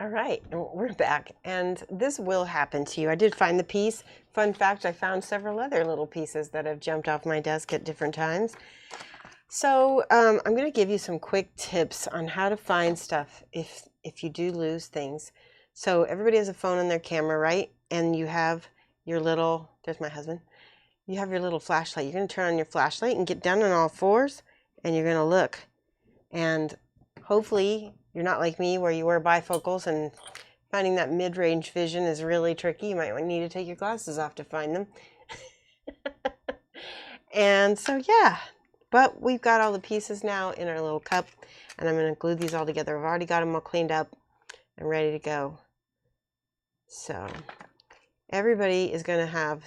All right, we're back, and this will happen to you. I did find the piece. Fun fact, I found several other little pieces that have jumped off my desk at different times. So I'm going to give you some quick tips on how to find stuff if you do lose things. So everybody has a phone on their camera, right? And you have your little, there's my husband, you have your little flashlight. You're going to turn on your flashlight and get down on all fours, and you're going to look. And hopefully you're not like me where you wear bifocals and finding that mid-range vision is really tricky. You might need to take your glasses off to find them. And so yeah, but we've got all the pieces now in our little cup, and I'm going to glue these all together. I've already got them all cleaned up and ready to go. So everybody is going to have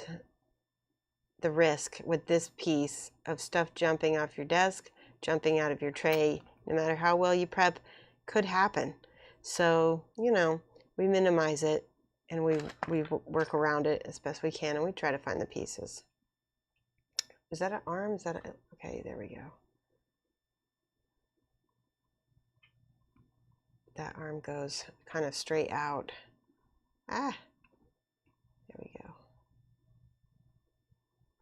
the risk with this piece of stuff jumping off your desk, jumping out of your tray. No matter how well you prep, could happen. So, you know, we minimize it and we work around it as best we can, and we try to find the pieces. Is that an arm? Is that a, okay, there we go. That arm goes kind of straight out. Ah, there we go.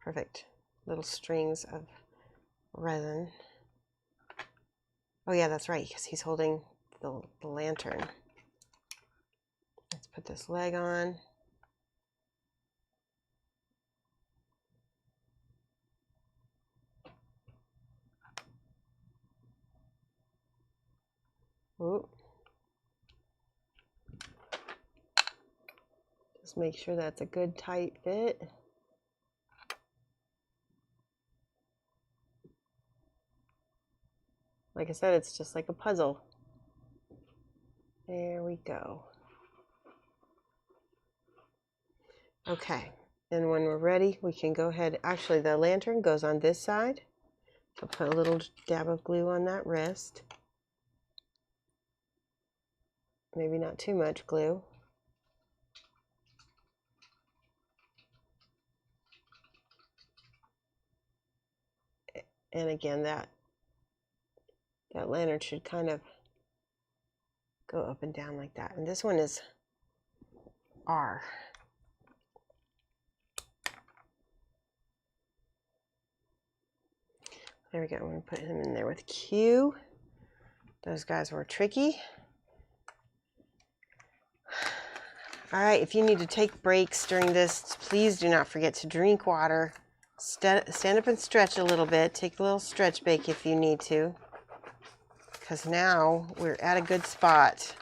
Perfect. Little strings of resin. Oh yeah, that's right, because he's holding the lantern. Let's put this leg on. Ooh. Just make sure that's a good tight fit. Like I said, it's just like a puzzle. There we go. Okay, and when we're ready, we can go ahead. Actually, the lantern goes on this side. So put a little dab of glue on that wrist. Maybe not too much glue. And again, that lantern should kind of go up and down like that. And this one is R. There we go. I'm going to put him in there with Q. Those guys were tricky. All right, if you need to take breaks during this, please do not forget to drink water. Stand up and stretch a little bit. Take a little stretch break if you need to, because now we're at a good spot.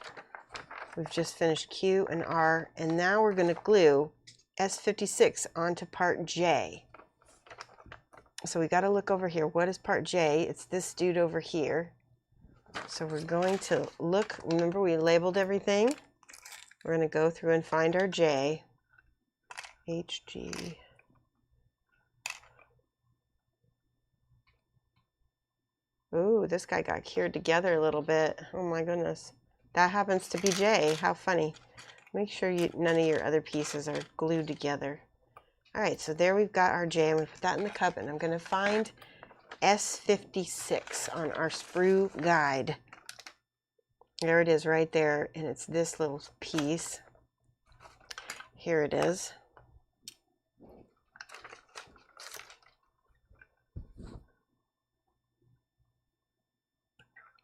We've just finished Q and R, and now we're going to glue S56 onto part J. So we got to look over here. What is part J? It's this dude over here. So we're going to look. Remember, we labeled everything. We're going to go through and find our J. HG. Ooh, this guy got cured together a little bit. Oh my goodness. That happens to be J. How funny. Make sure none of your other pieces are glued together. All right, so there we've got our J. I'm going to put that in the cup, and I'm going to find S56 on our sprue guide. There it is right there, and it's this little piece. Here it is.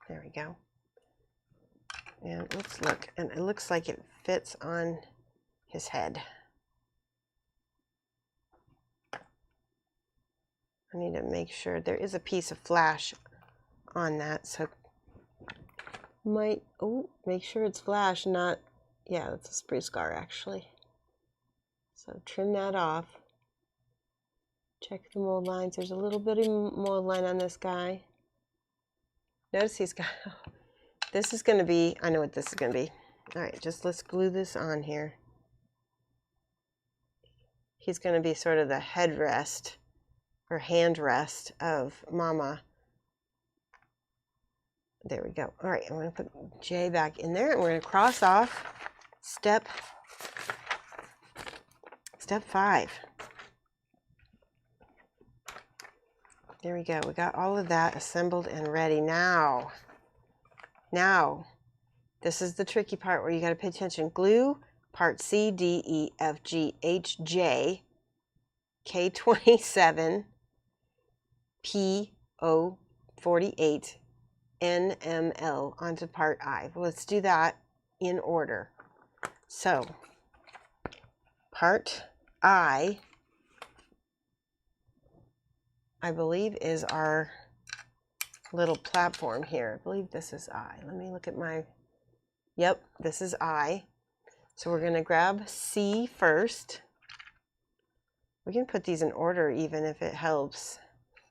There we go. And let's look, and it looks like it fits on his head. I need to make sure there is a piece of flash on that, so make sure it's flash, not, yeah, that's a sprue scar actually. So trim that off. Check the mold lines. There's a little bit of mold line on this guy. Notice he's got, this is going to be, I know what this is going to be. All right, just let's glue this on here. He's going to be sort of the headrest or hand rest of Mama. There we go. All right, I'm going to put J back in there, and we're going to cross off step 5. There we go. We got all of that assembled and ready. Now, This is the tricky part where you got to pay attention. Glue part C, D, E, F, G, H, J, K 27, P, O 48, N, M, L onto part I. Well, let's do that in order. So part I believe is our little platform here. I believe this is I. Let me look at my, yep, this is I. So we're going to grab C first. We can put these in order even if it helps.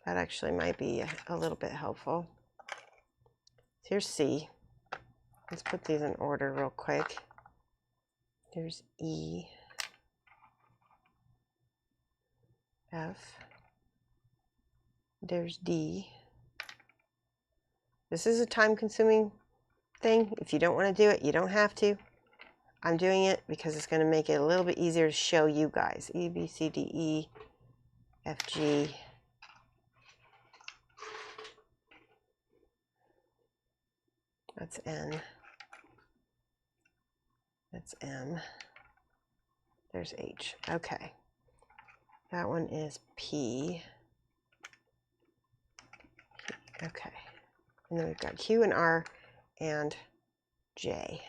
That actually might be a little bit helpful. Here's C. Let's put these in order real quick. There's E, F, there's D. This is a time-consuming thing. If you don't want to do it, you don't have to. I'm doing it because it's going to make it a little bit easier to show you guys. E, B, C, D, E, F, G. That's N. That's M. There's H. Okay. That one is P. Okay. And then we've got Q and R and J.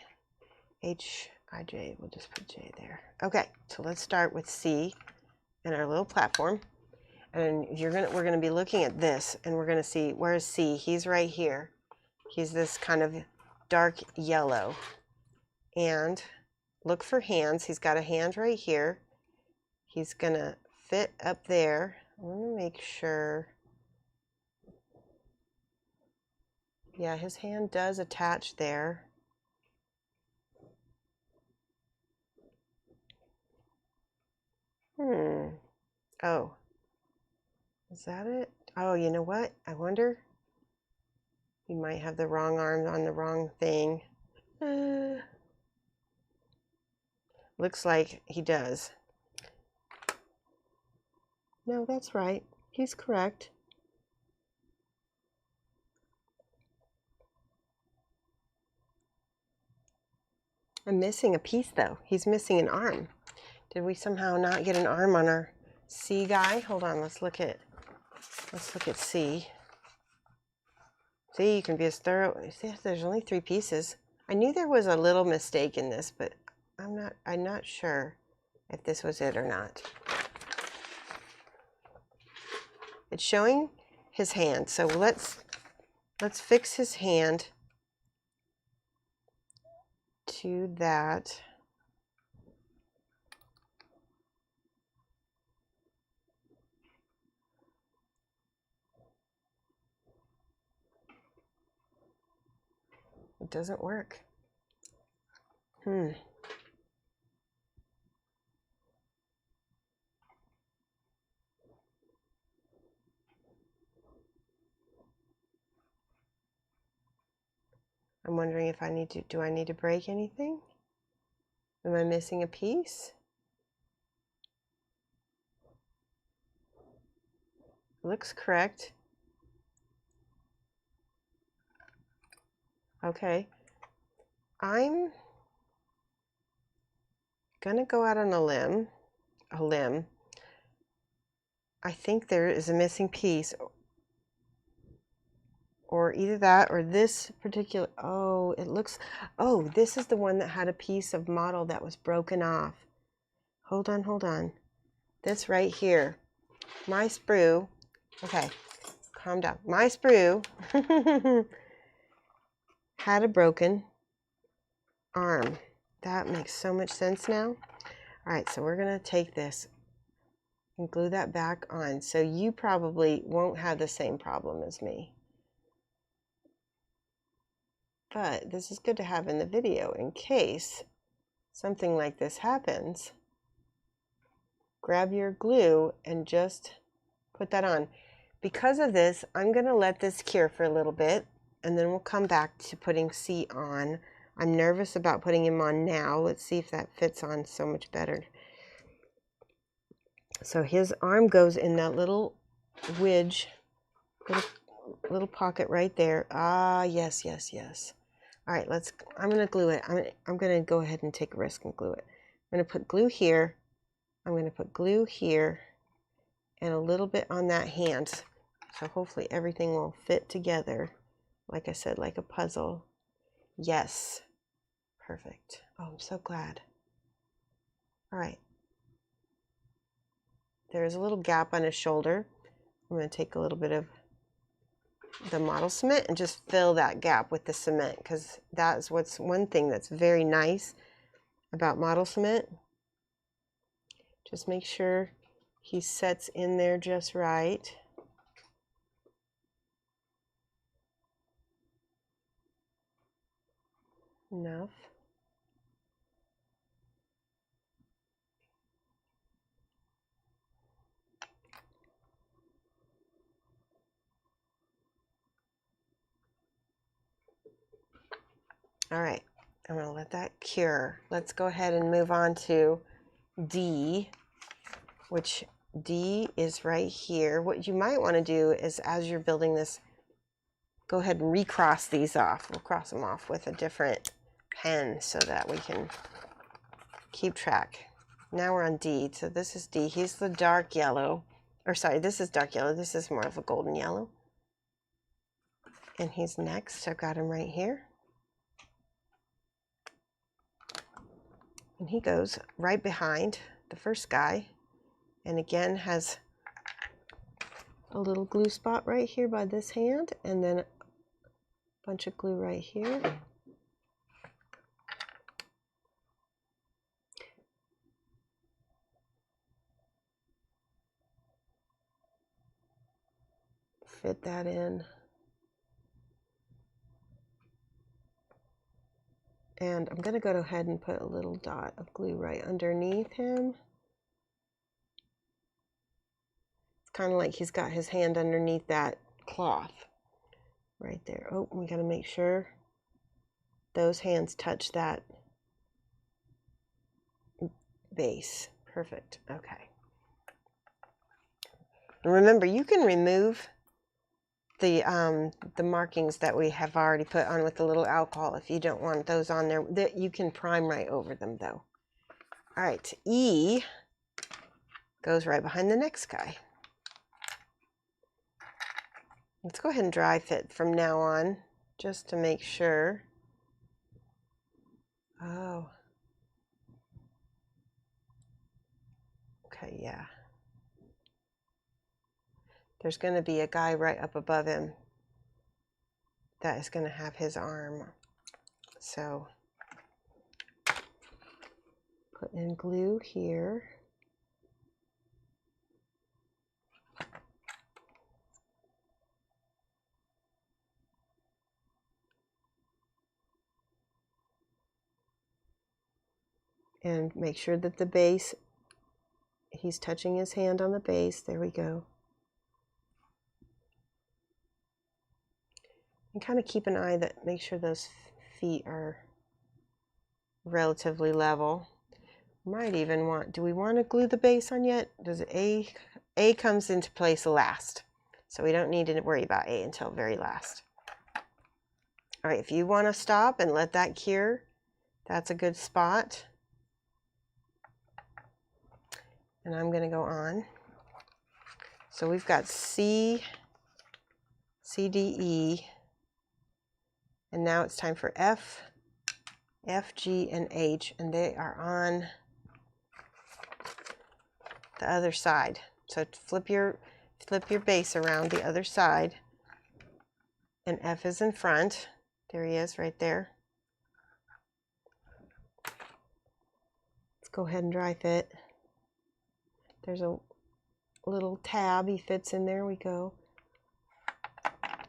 H, I, J. We'll just put J there. Okay. So let's start with C and our little platform. And we're gonna be looking at this, and we're gonna see, where's C? He's right here. He's this kind of dark yellow. And look for hands. He's got a hand right here. He's gonna fit up there. I want to make sure. Yeah, his hand does attach there. Oh, is that it? Oh, you know what? I wonder. He might have the wrong arm on the wrong thing. Looks like he does. No, that's right. He's correct. I'm missing a piece though. He's missing an arm. Did we somehow not get an arm on our C guy? Hold on, let's look at C. See, you can be as thorough. See, there's only 3 pieces. I knew there was a little mistake in this, but I'm not sure if this was it or not. It's showing his hand, so let's fix his hand to that. It doesn't work. I'm wondering if do I need to break anything? Am I missing a piece? Looks correct. Okay. I'm gonna go out on a limb. I think there is a missing piece, or either that or this particular, oh, it looks, oh, this is the one that had a piece of model that was broken off. Hold on. This right here, my sprue, okay, calm down. My sprue had a broken arm. That makes so much sense now. All right, so we're gonna take this and glue that back on. So you probably won't have the same problem as me. But this is good to have in the video in case something like this happens. Grab your glue and just put that on. Because of this, I'm gonna let this cure for a little bit, and then we'll come back to putting C on. I'm nervous about putting him on now. Let's see if that fits on so much better. So his arm goes in that little wedge, little pocket right there. Ah, yes. All right, I'm gonna glue it. I'm gonna go ahead and take a risk and glue it. I'm gonna put glue here. I'm gonna put glue here and a little bit on that hand. So hopefully everything will fit together. Like I said, like a puzzle. Yes, perfect. Oh, I'm so glad. All right. There's a little gap on his shoulder. I'm gonna take a little bit of the model cement and just fill that gap with the cement, because that's what's one thing that's very nice about model cement. Just make sure he sets in there just right. Enough. All right, I'm gonna let that cure. Let's go ahead and move on to D, which D is right here. What you might want to do is, as you're building this, go ahead and recross these off. We'll cross them off with a different pen so that we can keep track. Now we're on D. So this is D. He's the dark yellow. Or sorry, this is dark yellow. This is more of a golden yellow. And he's next. I've got him right here. And he goes right behind the first guy. And again has a little glue spot right here by this hand. And then a bunch of glue right here. Fit that in. And I'm going to go ahead and put a little dot of glue right underneath him. It's kind of like he's got his hand underneath that cloth right there. Oh, we got to make sure those hands touch that base. Perfect. Okay. And remember, you can remove the markings that we have already put on with the little alcohol if you don't want those on there. That you can prime right over them though. All right, E goes right behind the next guy. Let's go ahead and dry fit from now on, just to make sure. Oh. Okay, yeah. There's going to be a guy right up above him that is going to have his arm. So put in glue here. And make sure that the base, he's touching his hand on the base. There we go. And kind of keep an eye that, make sure those feet are relatively level. Might even want, do we want to glue the base on yet? Does A comes into place last. So we don't need to worry about A until very last. All right, if you want to stop and let that cure, that's a good spot. And I'm going to go on. So we've got C, D, E. And now it's time for F, G, and H. And they are on the other side. So flip your base around the other side. And F is in front. There he is right there. Let's go ahead and dry fit. There's a little tab he fits in. There we go.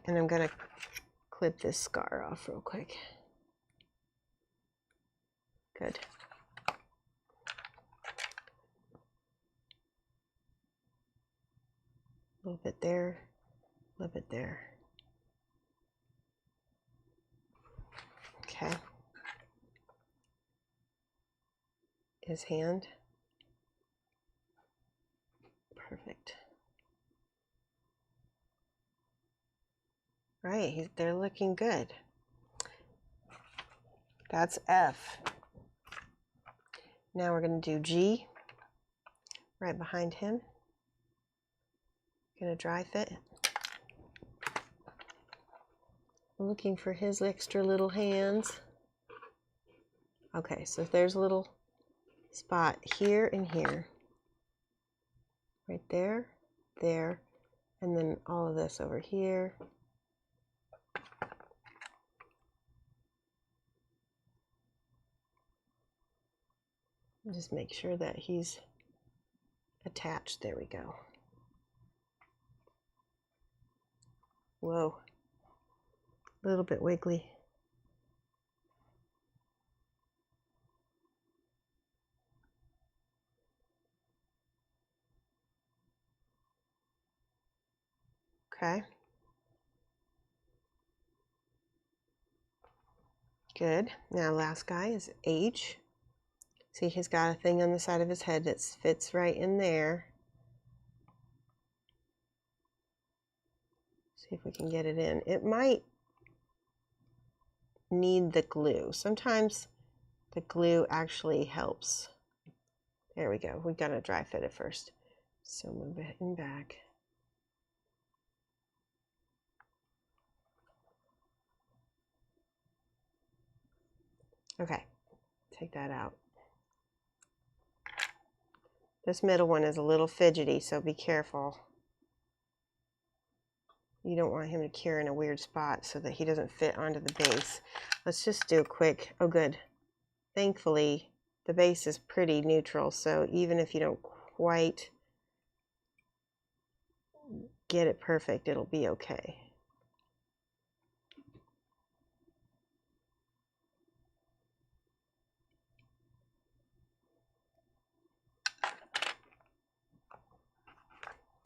And I'm going to clip this scar off real quick. Good. A little bit there, a little bit there. Okay. His hand. Perfect. Right, they're looking good. That's F. Now we're going to do G right behind him. Going to dry fit. Looking for his extra little hands. Okay, so there's a little spot here and here. Right there, there, and then all of this over here. Just make sure that he's attached. There we go. Whoa, a little bit wiggly. Okay. Good. Now last guy is H. See, he's got a thing on the side of his head that fits right in there. See if we can get it in. It might need the glue. Sometimes the glue actually helps. There we go. We've got to dry fit it first. So move it in back. Okay, take that out. This middle one is a little fidgety, so be careful. You don't want him to cure in a weird spot so that he doesn't fit onto the base. Let's just do a quick, oh good. Thankfully, the base is pretty neutral, so even if you don't quite get it perfect, it'll be okay.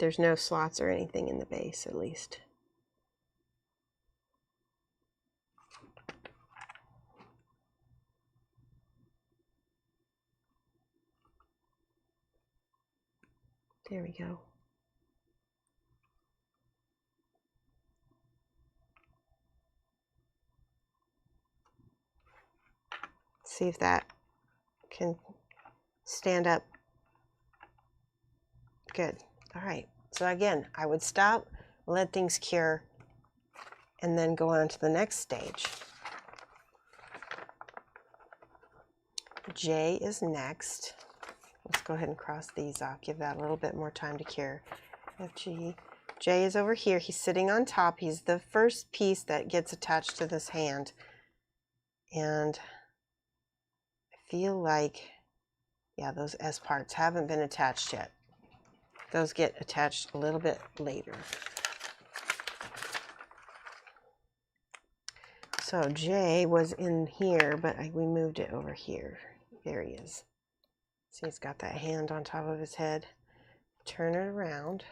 There's no slots or anything in the base, at least. There we go. See if that can stand up. Good. All right. So again, I would stop, let things cure, and then go on to the next stage. J is next. Let's go ahead and cross these off. Give that a little bit more time to cure. F, G. J is over here. He's sitting on top. He's the first piece that gets attached to this hand. And I feel like, yeah, those S parts haven't been attached yet. Those get attached a little bit later. So J was in here, but we moved it over here. There he is. See, he's got that hand on top of his head. Turn it around.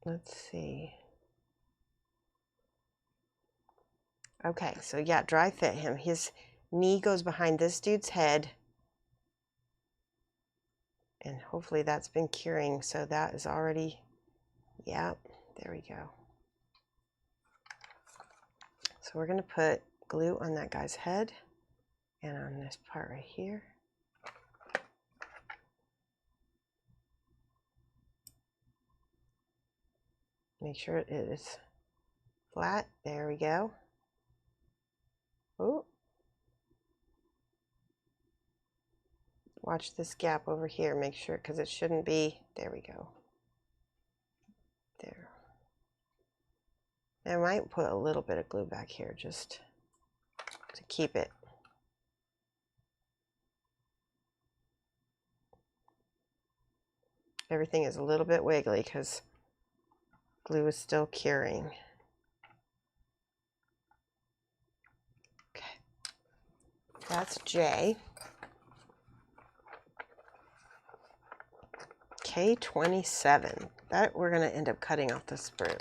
Let's see. Okay, so yeah, dry fit him. His knee goes behind this dude's head. And hopefully that's been curing. So that is already, yeah, there we go. So we're going to put glue on that guy's head and on this part right here. Make sure it is flat. There we go. Oh. Watch this gap over here. Make sure, because it shouldn't be. There we go. There. I might put a little bit of glue back here just to keep it. Everything is a little bit wiggly because glue is still curing. Okay, that's J. K27. That we're going to end up cutting off the sprue.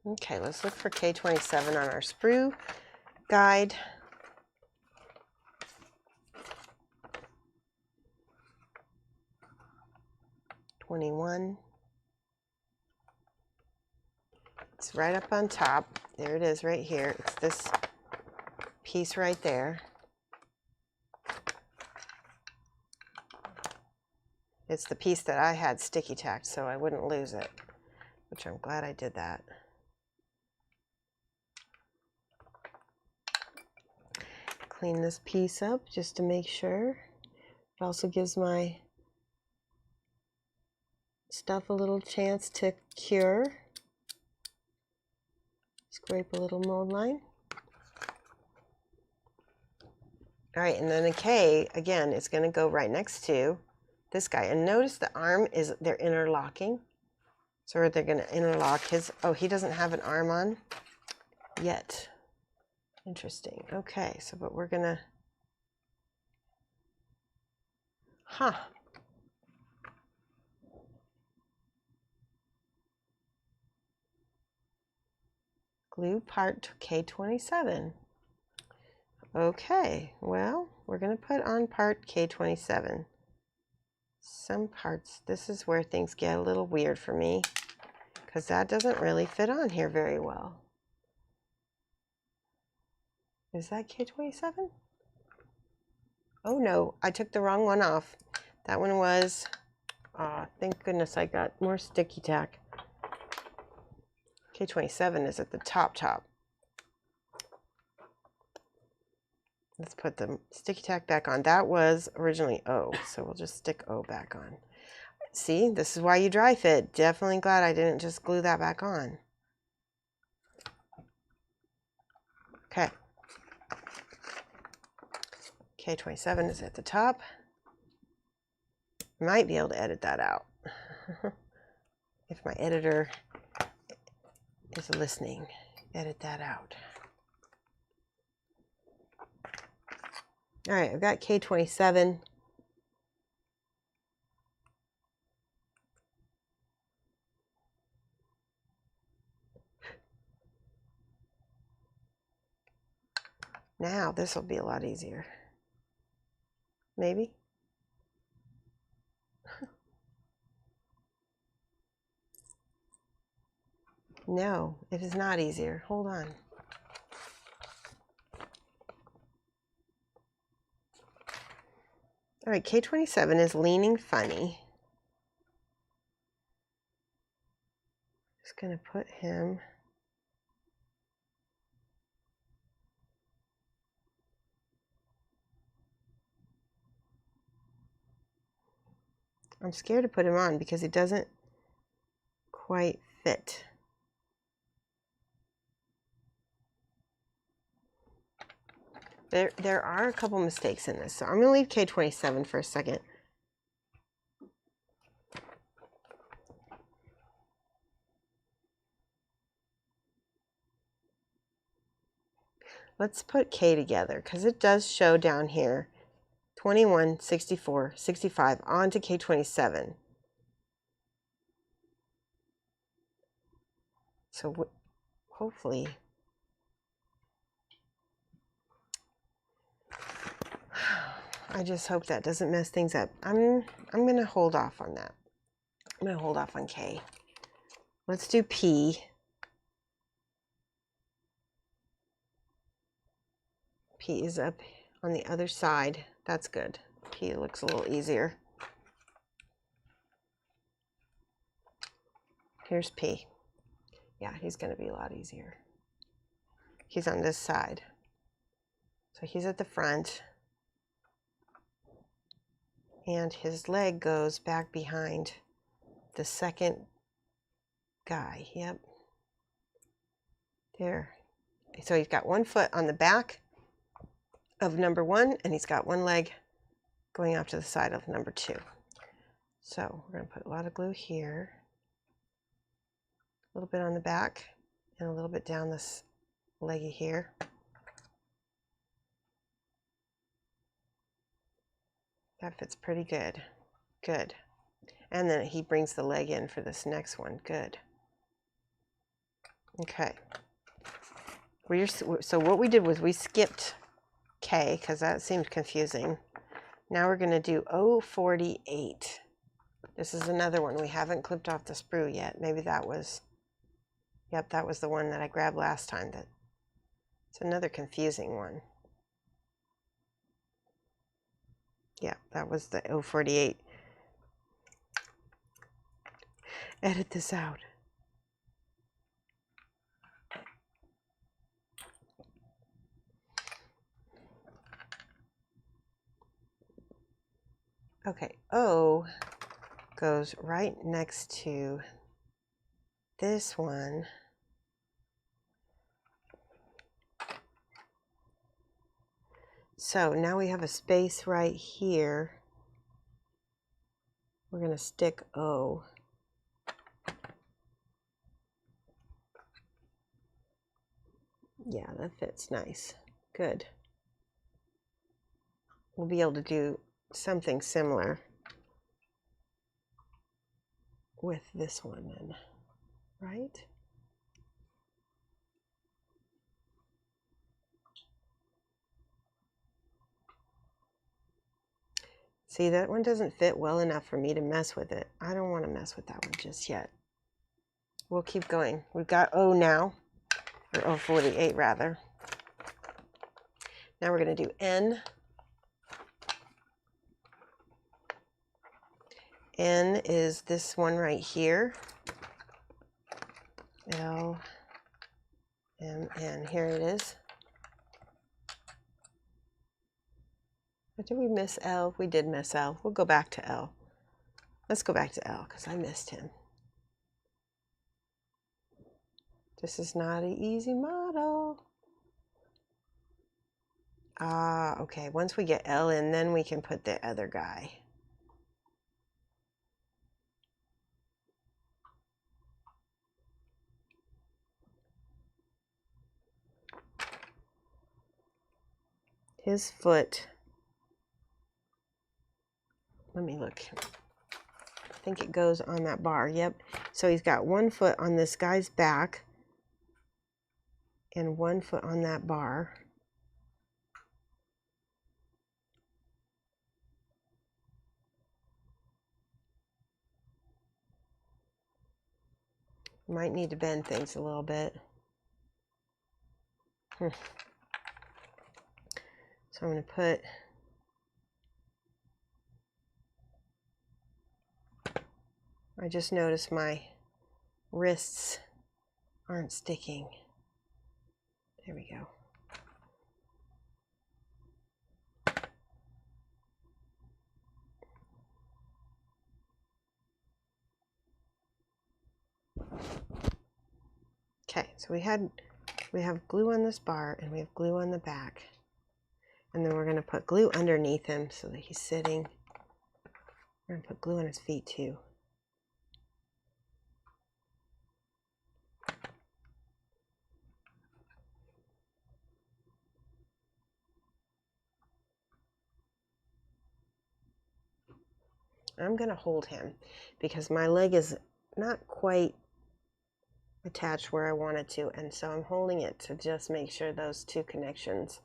Okay, let's look for K27 on our sprue guide. 21. It's right up on top. There it is right here. It's this piece right there. It's the piece that I had sticky tacked so I wouldn't lose it, which I'm glad I did that. Clean this piece up just to make sure. It also gives my stuff a little chance to cure. Scrape a little mold line. All right, and then a K, again, is going to go right next to this guy. And notice the arm is, they're interlocking. So they're going to interlock his, oh, he doesn't have an arm on yet. Interesting. Okay, so but we're going to, glue part K27. Okay, well, we're going to put on part K27. Some parts, this is where things get a little weird for me, because that doesn't really fit on here very well. Is that K27? Oh no, I took the wrong one off. That one was, thank goodness I got more sticky tack. K27 is at the top. Let's put the sticky tack back on. That was originally O, so we'll just stick O back on. See, this is why you dry fit. Definitely glad I didn't just glue that back on. Okay. K27 is at the top. Might be able to edit that out. If my editor is listening, edit that out. All right, I've got K27. Now this will be a lot easier. Maybe. No, it is not easier. Hold on. All right, K27 is leaning funny. Just going to put him I'm scared to put him on because he doesn't quite fit. There are a couple mistakes in this, so I'm going to leave K27 for a second. Let's put K together because it does show down here 21, 64, 65 onto K27. So hopefully I just hope that doesn't mess things up. I'm going to hold off on that. I'm going to hold off on K. Let's do P. P is up on the other side. That's good. P looks a little easier. Here's P. Yeah, he's going to be a lot easier. He's on this side. So he's at the front. And his leg goes back behind the second guy. Yep. There. So he's got one foot on the back of number 1, and he's got one leg going off to the side of number 2. So we're going to put a lot of glue here, a little bit on the back, and a little bit down this leggy here. That fits pretty good. Good. And then he brings the leg in for this next one. Good. Okay. So what we did was we skipped K because that seemed confusing. Now we're going to do 048. This is another one. We haven't clipped off the sprue yet. Maybe that was, yep, that was the one that I grabbed last time. It's another confusing one. Yeah, that was the 048. Edit this out. Okay, O goes right next to this one. So now we have a space right here. We're going to stick O. Yeah, that fits nice. Good. We'll be able to do something similar with this one then, right? See, that one doesn't fit well enough for me to mess with it. I don't want to mess with that one just yet. We'll keep going. We've got O now, or 048 rather. Now we're going to do N. N is this one right here. L, M, N. Here it is. But did we miss L? We did miss L. We'll go back to L. Let's go back to L because I missed him. This is not an easy model. Ah, okay. Once we get L in, then we can put the other guy. His foot, let me look. I think it goes on that bar. Yep. So he's got one foot on this guy's back and one foot on that bar. Might need to bend things a little bit. So I'm going to put I just noticed my wrists aren't sticking. There we go. Okay, so we have glue on this bar and we have glue on the back. And then we're going to put glue underneath him so that he's sitting. We're going to put glue on his feet too. I'm going to hold him because my leg is not quite attached where I want it to, and so I'm holding it to just make sure those two connections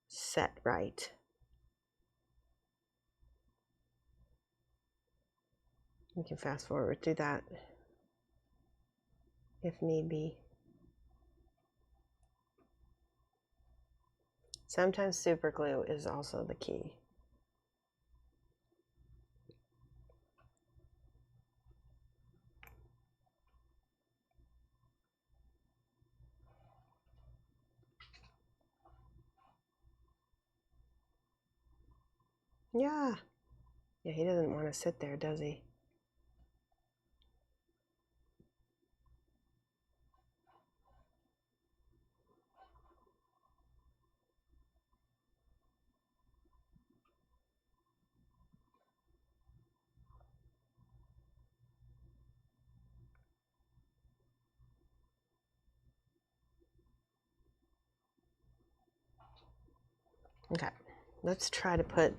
set right. We can fast forward through that if need be. Sometimes super glue is also the key. Yeah. Yeah, he doesn't want to sit there, does he? Okay, let's try to put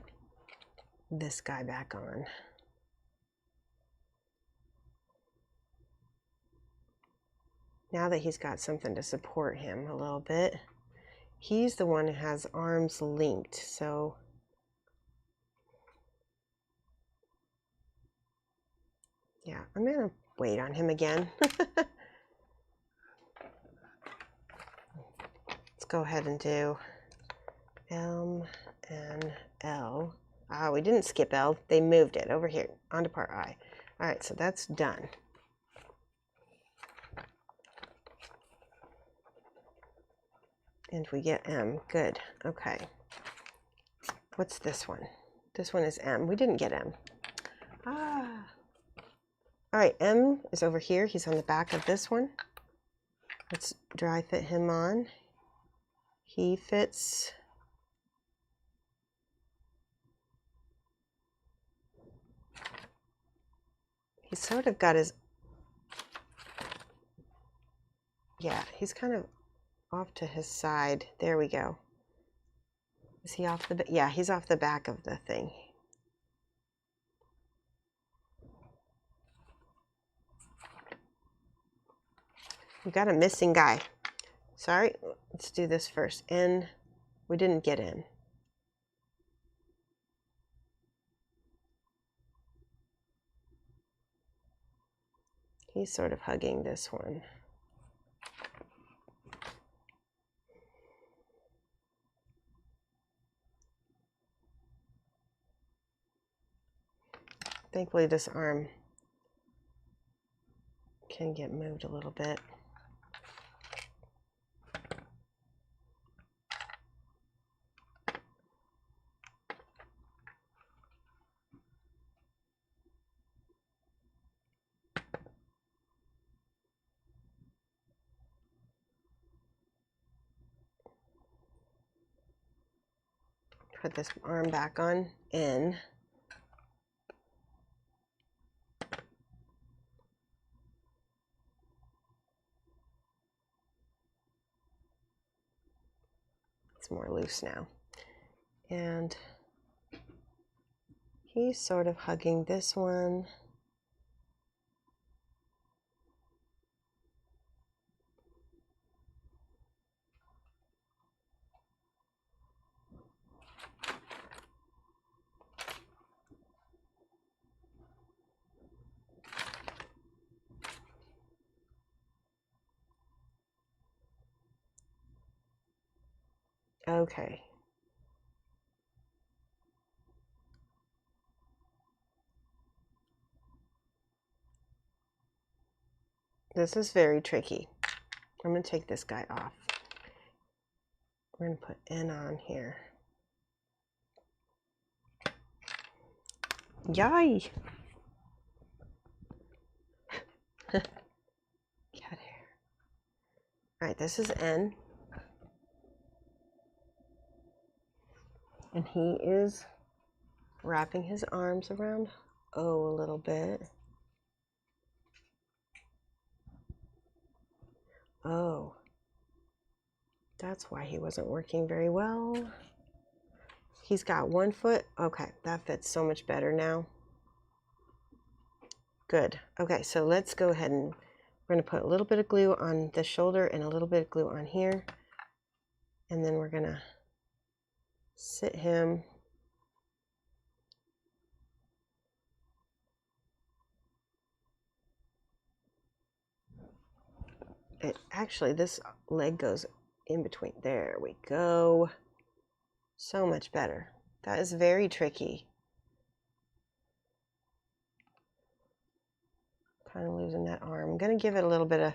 this guy back on. Now that he's got something to support him a little bit, he's the one who has arms linked, so Yeah, I'm gonna wait on him again. Let's go ahead and do M and L. Ah, we didn't skip L. They moved it over here onto part I. All right, so that's done. And we get M. Good. Okay. What's this one? This one is M. We didn't get M. Ah. All right, M is over here. He's on the back of this one. Let's dry fit him on. He fits. He's sort of got his, yeah, he's kind of off to his side. There we go. Is he off the, yeah, he's off the back of the thing. We got a missing guy. Sorry, let's do this first. N, we didn't get in. He's sort of hugging this one. Thankfully, this arm can get moved a little bit. Put this arm back on in. It's more loose now. And he's sort of hugging this one. Okay. This is very tricky. I'm going to take this guy off. We're going to put N on here. Yay! Get out of here. All right, this is N. And he is wrapping his arms around O a little bit. Oh, that's why he wasn't working very well. He's got one foot. Okay, that fits so much better now. Good. Okay, so let's go ahead and we're going to put a little bit of glue on the shoulder and a little bit of glue on here. And then we're going to sit him. Actually, this leg goes in between. There we go. So much better. That is very tricky. Kind of losing that arm. I'm going to give it a little bit of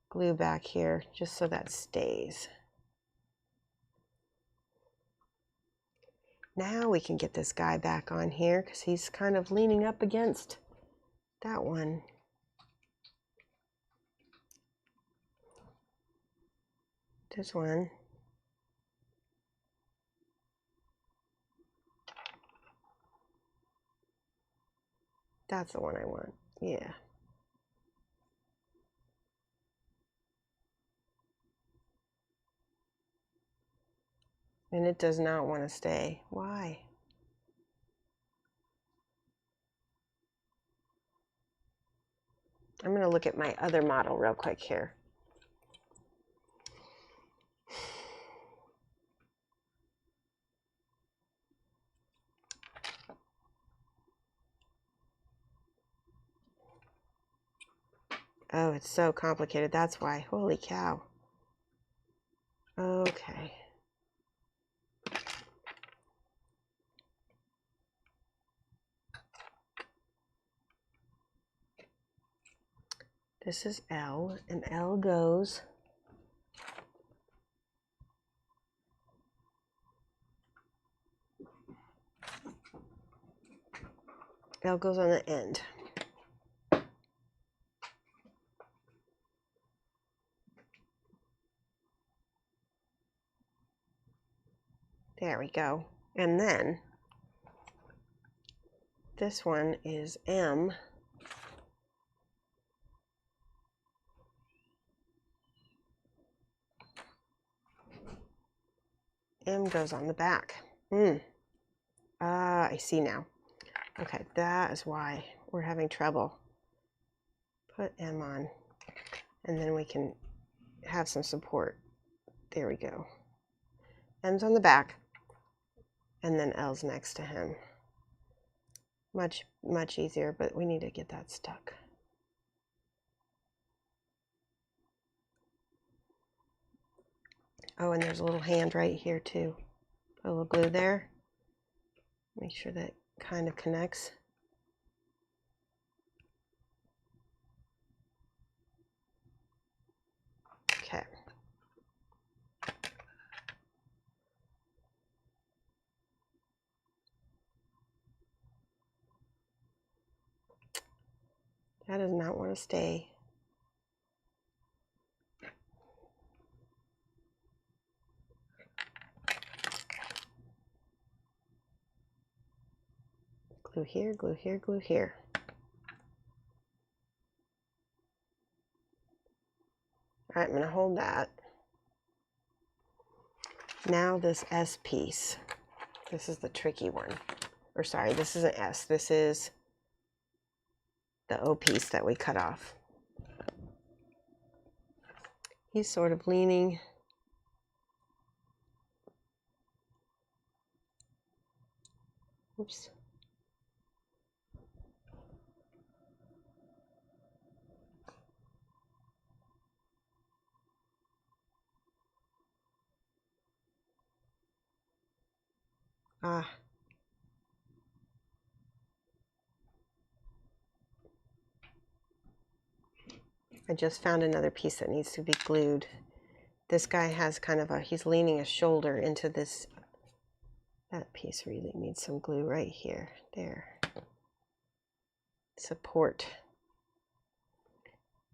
glue back here just so that stays. Now we can get this guy back on here because he's kind of leaning up against that one. This one. That's the one I want. Yeah. And it does not want to stay. Why? I'm going to look at my other model real quick here. Oh, it's so complicated. That's why. Holy cow. Okay. This is L, and L goes on the end. There we go. And then this one is M. M goes on the back. I see now. Okay, that is why we're having trouble. Put M on, and then we can have some support. There we go. M's on the back, and then L's next to him. Much easier, but we need to get that stuck. Oh, and there's a little hand right here too. Put a little glue there. Make sure that kind of connects. Okay. That does not want to stay. Glue here, glue here, glue here. All right, I'm going to hold that. Now this S piece. This is the tricky one. Or sorry, this isn't S. This is the O piece that we cut off. He's sort of leaning. Oops. I just found another piece that needs to be glued. This guy has kind of he's leaning his shoulder into this. That piece really needs some glue right here. There. Support.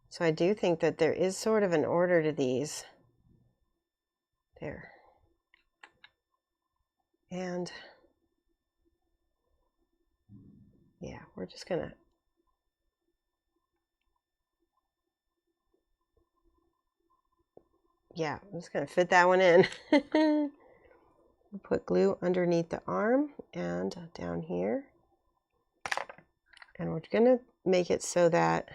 So I do think that there is sort of an order to these. There. And yeah, we're just gonna I'm just gonna fit that one in. We'll put glue underneath the arm and down here. And we're gonna make it so that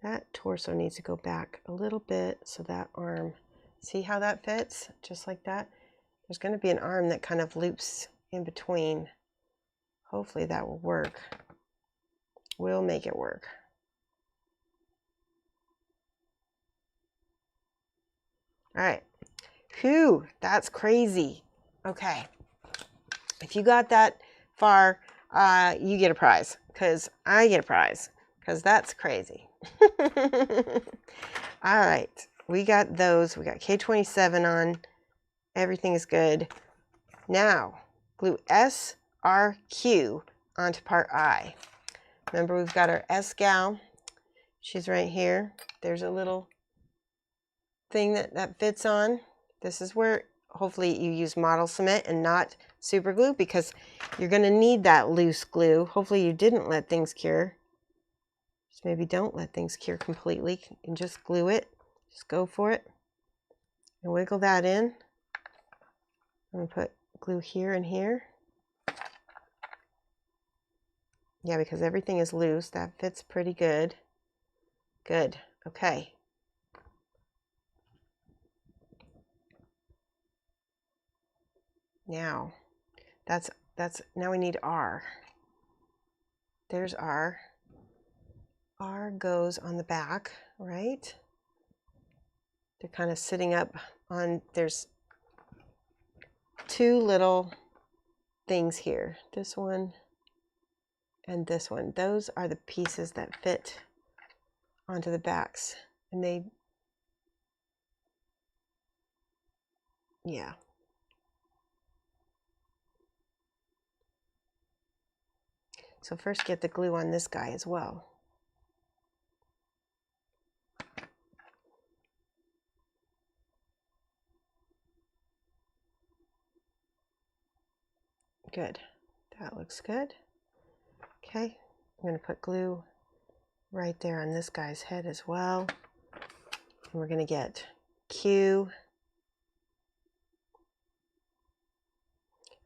that torso needs to go back a little bit, so that arm, see how that fits? Just like that. There's going to be an arm that kind of loops in between. Hopefully that will work. We'll make it work. All right. Phew, that's crazy. Okay. If you got that far, you get a prize, because I get a prize, because that's crazy. All right, we got those. We got K27 on. Everything is good. Now, glue SRQ onto part I. Remember, we've got our S gal. She's right here. There's a little thing that fits on. This is where hopefully you use model cement and not super glue, because you're going to need that loose glue. Hopefully you didn't let things cure. Just maybe don't let things cure completely and just glue it. Just go for it and wiggle that in. I'm going to put glue here and here. Yeah, because everything is loose. That fits pretty good. Good. Okay. Now, now we need R. there's our goes on the back, right? They're kind of sitting up on, there's two little things here, this one and this one. Those are the pieces that fit onto the backs, and they, yeah. So first get the glue on this guy as well. Good, that looks good. Okay, I'm going to put glue right there on this guy's head as well. And we're going to get Q.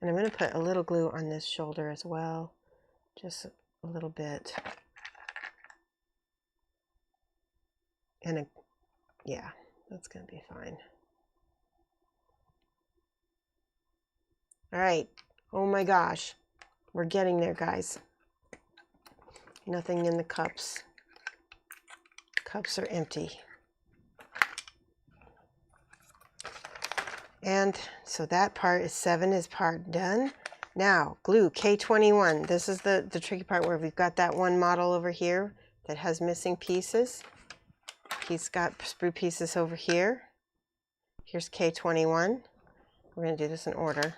And I'm going to put a little glue on this shoulder as well, just a little bit. And yeah, that's going to be fine. All right. Oh my gosh, we're getting there, guys. Nothing in the cups. Cups are empty. And so that part is 7 is part done. Now glue K21. This is the tricky part where we've got that one model over here that has missing pieces. He's got sprue pieces over here. Here's K21. We're going to do this in order.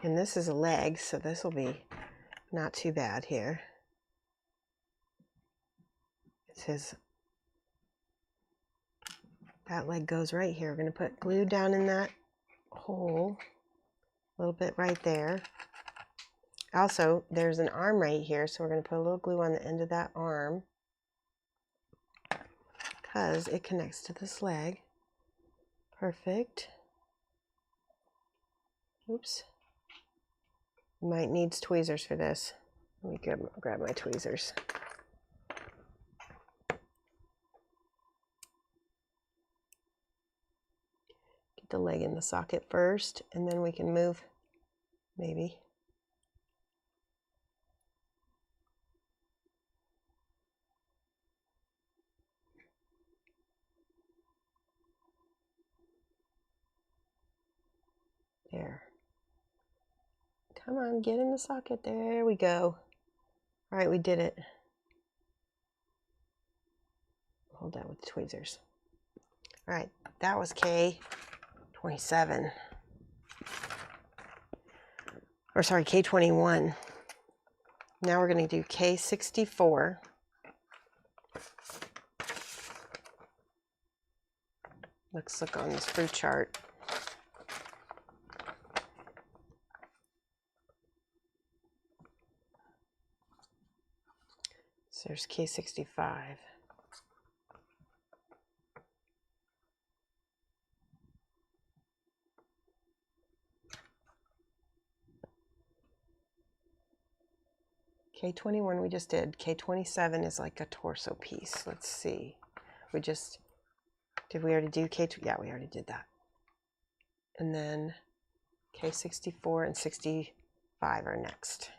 And this is a leg, so this will be not too bad here. It's his, that leg goes right here. We're going to put glue down in that hole, a little bit right there. Also, there's an arm right here, so we're going to put a little glue on the end of that arm because it connects to this leg. Perfect. Oops. Might need tweezers for this. Let me grab my tweezers. Get the leg in the socket first, and then we can move, maybe. There. Come on, get in the socket. There we go. All right, we did it. Hold that with the tweezers. All right, that was K27. Or sorry, K21. Now we're going to do K64. Let's look on this fruit chart. So there's K65. K21 we just did. K27 is like a torso piece. Let's see. Did we already do K2? Yeah, we already did that. And then K64 and 65 are next.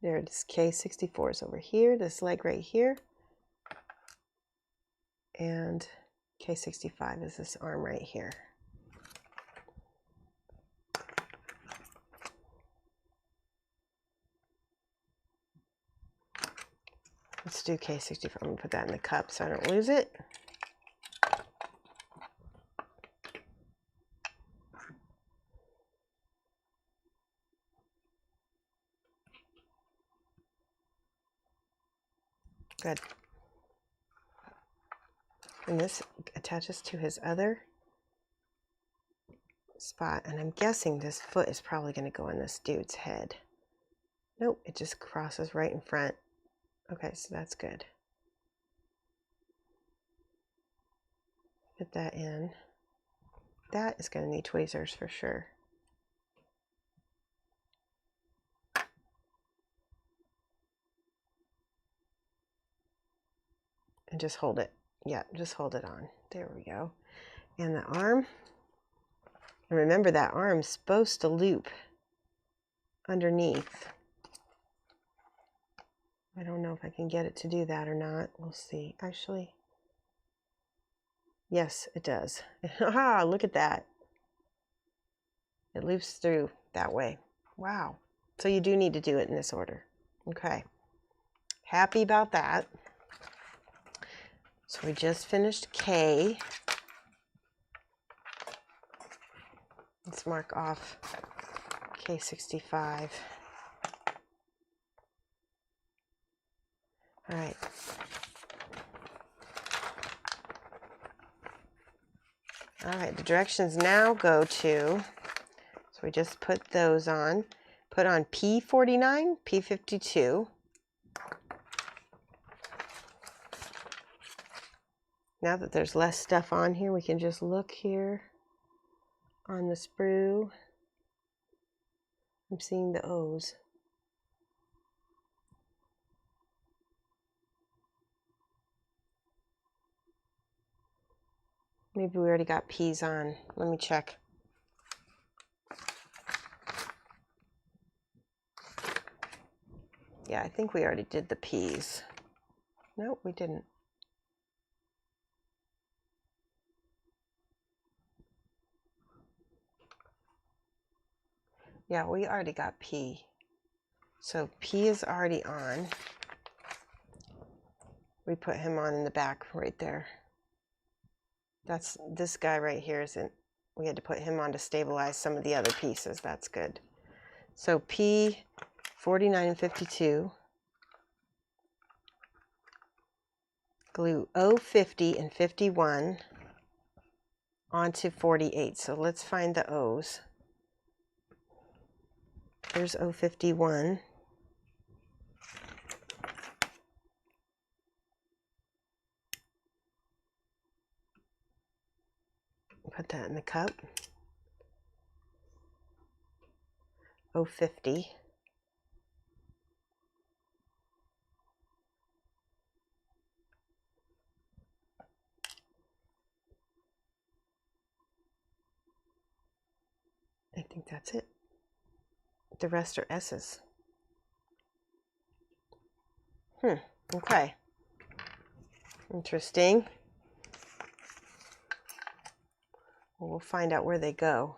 There it is. K64 is over here, this leg right here. And K65 is this arm right here. Let's do K64. I'm going to put that in the cup so I don't lose it. Good. And this attaches to his other spot. And I'm guessing this foot is probably going to go on this dude's head. Nope, it just crosses right in front. Okay, so that's good. Fit that in. That is going to need tweezers for sure. And just hold it. Yeah, just hold it on. There we go. And the arm. And remember, that arm's supposed to loop underneath. I don't know if I can get it to do that or not. We'll see. Actually, yes, it does. Haha, look at that. It loops through that way. Wow. So you do need to do it in this order. Okay. Happy about that. So we just finished K. Let's mark off K65. All right. All right, the directions now go to, so we just put those on. Put on P49, P52. Now that there's less stuff on here, we can just look here on the sprue. I'm seeing the O's. Maybe we already got P's on. Let me check. Yeah, I think we already did the P's. Nope, we didn't. Yeah, we already got P. So P is already on. We put him on in the back right there. That's this guy right here isn't, we had to put him on to stabilize some of the other pieces. That's good. So P 49 and 52. Glue O 50 and 51 onto 48. So let's find the O's. Here's O 51. Put that in the cup. O 50. I think that's it. The rest are S's. Okay. Interesting. Well, we'll find out where they go.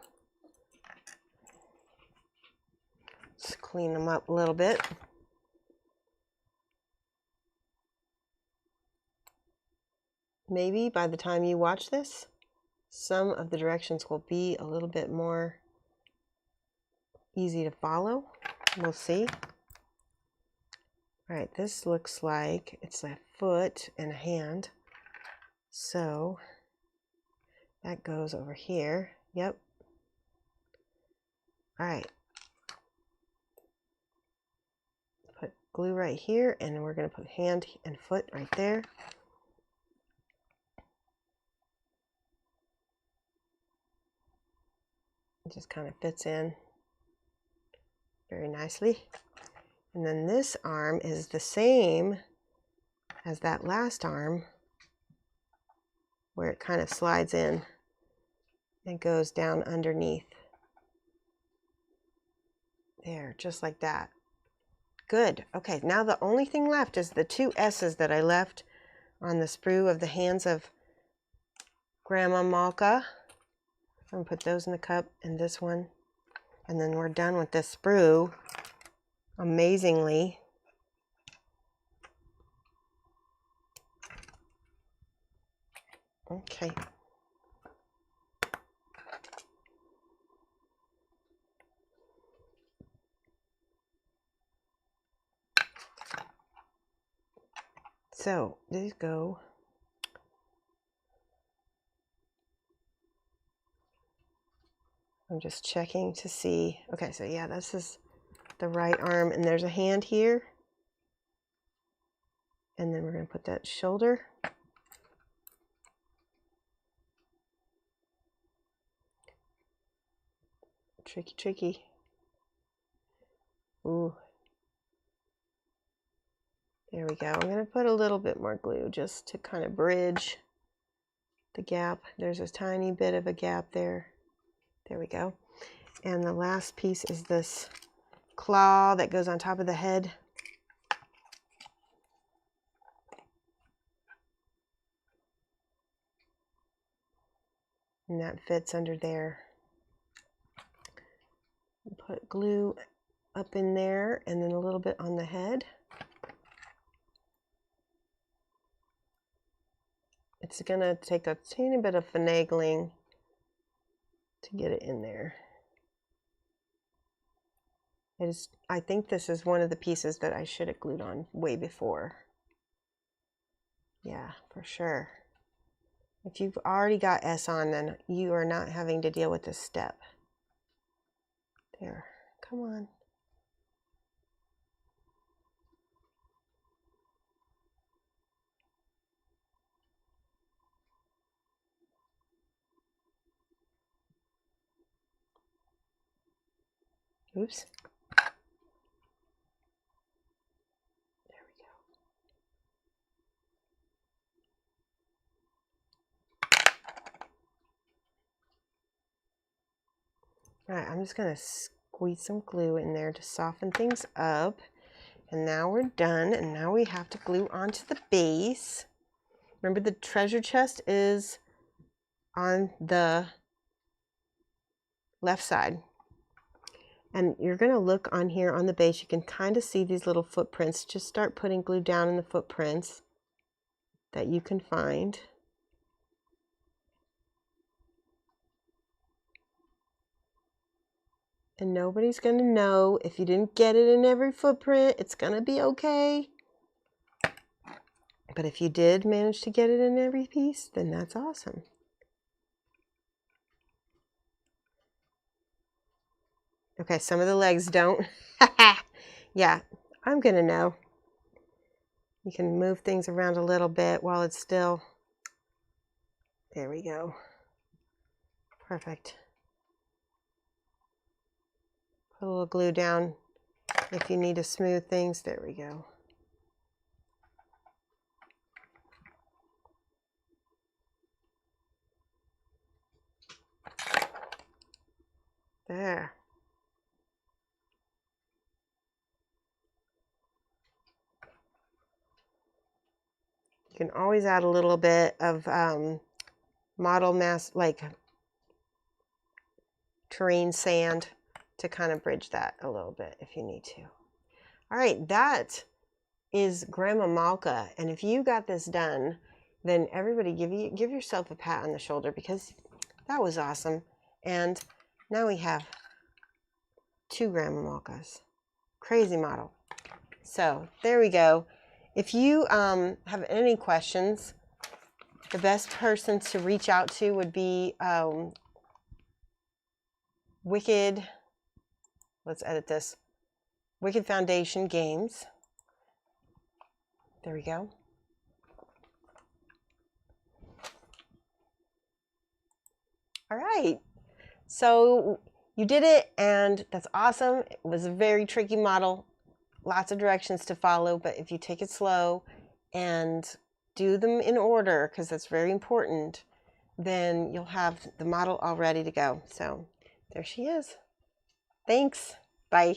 Let's clean them up a little bit. Maybe by the time you watch this, some of the directions will be a little bit more easy to follow. We'll see. All right, this looks like it's a foot and a hand. So that goes over here. Yep. All right. Put glue right here, and we're going to put hand and foot right there. It just kind of fits in very nicely. And then this arm is the same as that last arm, where it kind of slides in and goes down underneath. There, just like that. Good. Okay, now the only thing left is the two S's that I left on the sprue of the hands of Grandma Malka. I'm going to put those in the cup and this one. And then we're done with this sprue. Amazingly. Okay. So these go. I'm just checking to see. Okay, so yeah, this is the right arm, and there's a hand here. And then we're going to put that shoulder. Tricky, tricky. Ooh. There we go. I'm going to put a little bit more glue just to kind of bridge the gap. There's a tiny bit of a gap there. There we go. And the last piece is this claw that goes on top of the head. And that fits under there. Put glue up in there and then a little bit on the head. It's going to take a teeny bit of finagling to get it in there. I think this is one of the pieces that I should have glued on way before. Yeah, for sure. If you've already got S on, then you are not having to deal with this step. There, come on. Oops. There we go. All right, I'm just going to squeeze some glue in there to soften things up. And now we're done, and now we have to glue onto the base. Remember, the treasure chest is on the left side. And you're going to look on here on the base. You can kind of see these little footprints. Just start putting glue down in the footprints that you can find. And nobody's going to know if you didn't get it in every footprint. It's going to be okay. But if you did manage to get it in every piece, then that's awesome. Okay, some of the legs don't. Yeah, I'm going to know. You can move things around a little bit while it's still. There we go. Perfect. Put a little glue down if you need to smooth things. There we go. There. You can always add a little bit of model mass, like terrain sand, to kind of bridge that a little bit if you need to. All right, that is Grandma Malka. And if you got this done, then everybody give yourself a pat on the shoulder, because that was awesome. And now we have 2 Grandma Malkas. Crazy model. So there we go. If you have any questions, the best person to reach out to would be Wicked. Let's edit this. Wicked Foundation Games. There we go. All right. So you did it, and that's awesome. It was a very tricky model. Lots of directions to follow, but if you take it slow and do them in order, because that's very important, then you'll have the model all ready to go. So there she is. Thanks. Bye.